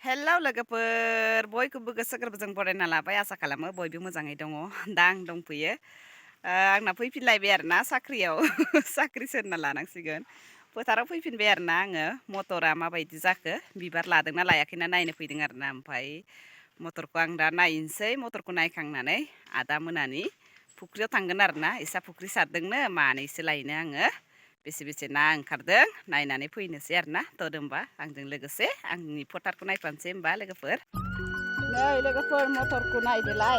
Hello लोगोफोर बयखौबो गोसो गोरबोजों बरायना लाबाय आसा खालामो बयबो मोजाङै दङ दा आं दंफैयो आंना फैफिनलायबाय आरोना साख्रियाव साख्रि सोरना लानांसिगोन फोथाराव फैफिनबाय आरोना आङो मटरा माबायदि जाखो बिबार लादोंना लायाखैना नायनो फैदों आरोना ओमफ्राय मटरखौ आं दा नायनोसै मटरखौ नायखांनानै आदा मोनानि फुख्रियाव थांगोन आरोना इसा फुख्रि सारदोंनो मानैसो लायनो आङो बेसे बेसे ना ओंखारदों नायनानै फैनोसै आरोना थ' होमबा आंजों लोगोसे आंनि फोथारखौ नायफानोसै होमबा लोगोफोर नै लोगोफोर मटरखौ नायदोलाय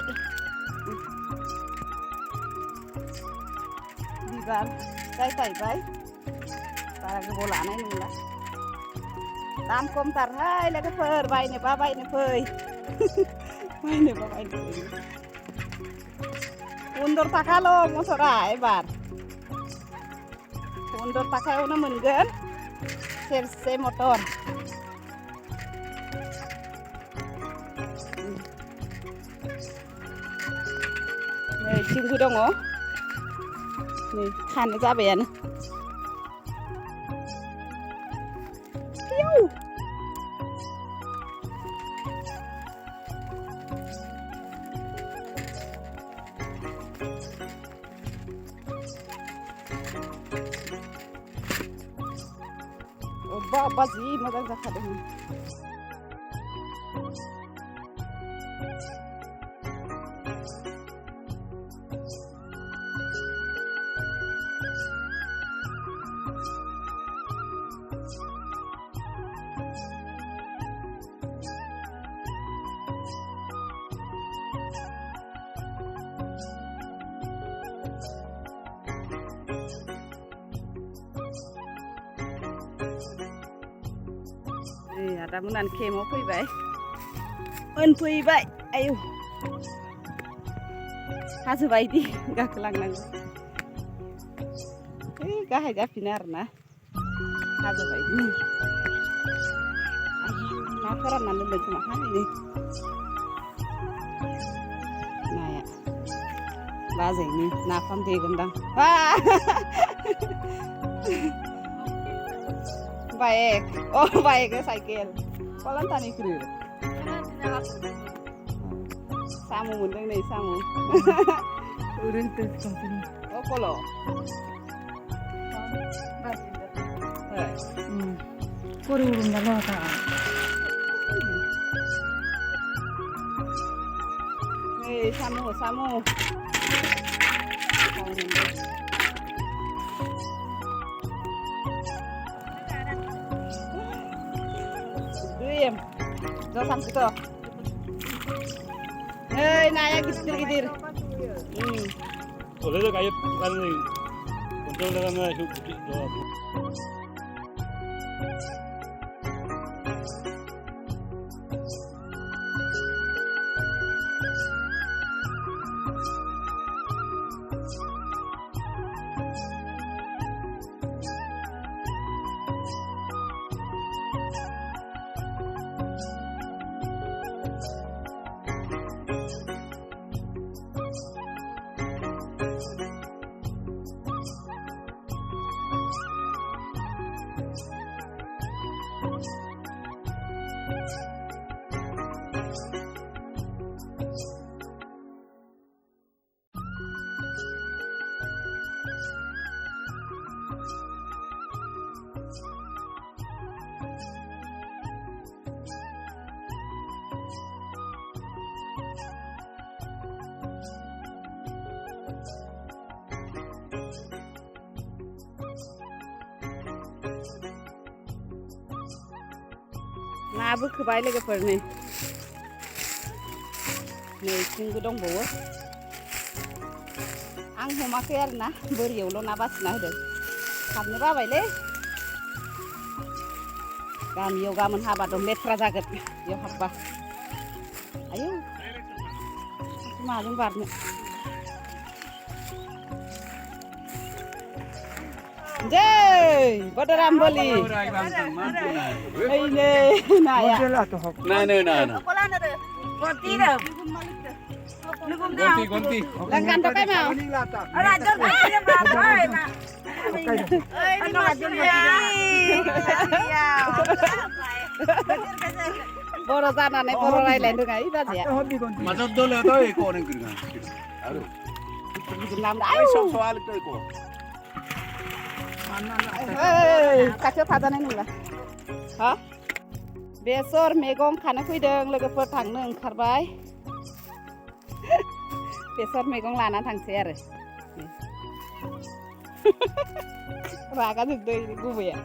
बिबार फिथाइ थाइबाय बारा गोबाव लानाय नंला दाम खमथारहाय लोगोफोर बायनोबा बायनो फै बायनोबा बायनो फै 15 थाखाल' मटरा एबार 15 थाखायावनो मोनगोन सेरसे मटर नै थिंबो दङ नै खानो जाबायानो पिउ अब्बा अब्बा जि मोजां जाखादों आदा मोनानि केमाव फैबाय मोनफैबाय आयौ हाजो बायदि गाखोलांनांगौ गाहाय जाफिनो आरोना हाजो बायदि ना फोराननानै दोनदों खोमा हायनो नाया बाजैनि नाफाम देगोनदां baik oh baik ya cycle kolan tani kru samu mundeng nih samu urun tuh oh kolo Kuri urun dalo ta. samu samu Duyem, do sampai hei naya gidir. Oleh itu kayak kan nih, untuk dalam masuk doa. Na बोखोबाय लोगोफोर नै थिंबो दंबावो आं हमाखै आरोना बोरियावल' ना बासिना होदों हाबनो बाबायलै गामियाव गाबोन हाबा दं लेथ्रा जागोन बेयाव हाबबा आयौ माजों बारनो Jai, Badaram boli. Ini naya. Nah. Ganti. Langgan tokai mau. Rajon kaya babai na. बर' जानानै बर' रायलायनो रोङा बाजैया Macam dole to iko neng keringan. Aduh. बिदिनो लाम Ay sok soal itu iko. खाथियाव थाजानाय नंला हा बेसर मैगं खानो फैदों लोगोफोर थांनो ओंखारबाय बेसर मैगं लाना थांसै आरो रागा जोंदों गुबैया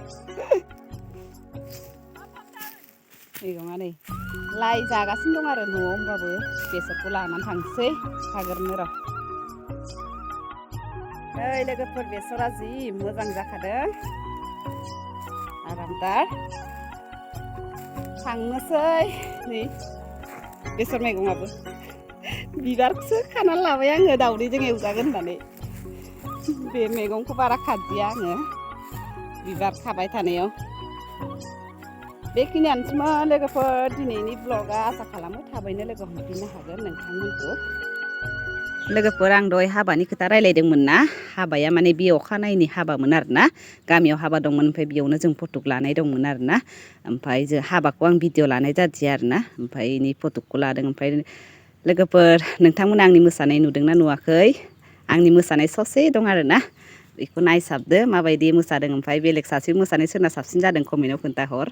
मैगङा नै लाइ जागासिनो दं आरो न'आव होमबाबो बेसरखौ लानानै थांसै हागोरनो र' ओइ लोगोफोर बेसरा जि मोजां जाखादों आरामदार थांनोसै नै बेसर मैगङाबो बिबारखौसो खानानै लाबाय आङो दावदैजों एवजागोन होननानै बे मैगंखौ बारा खादिया आङो बिबार खाबाय थानायाव बेखिनियानोसैमोन लोगोफोर दिनैनि ब्लगा आसा खालामो थाबैनो लोगो हमफिननो हागोन नोंथांमोनखौ लोगोफोर आं दहाय हाबानि खोथा रायलायदोंमोन ना हाबाया माने बे अखानायैनि हाबामोन आरोना गामियाव हाबा दंमोन ओमफ्राय बेयावनो जों फटक लानाय दंमोन आरोना ओमफ्राय जों हाबाखौ आं भिडिअ लानाय जादिया आरोना ओमफ्राय इनि फटकखौ लादों ओमफ्राय लोगोफोर नोंथांमोना आंनि मोसानाय नुदोंना नुवाखै आंनि मोसानाय ससे दं आरोना बेखौ नायसाबदो माबायदि मोसादों ओमफ्राय बेलेग सासे मोसानाय सोरना साबसिन जादों कमेन्टआव खोन्थाहर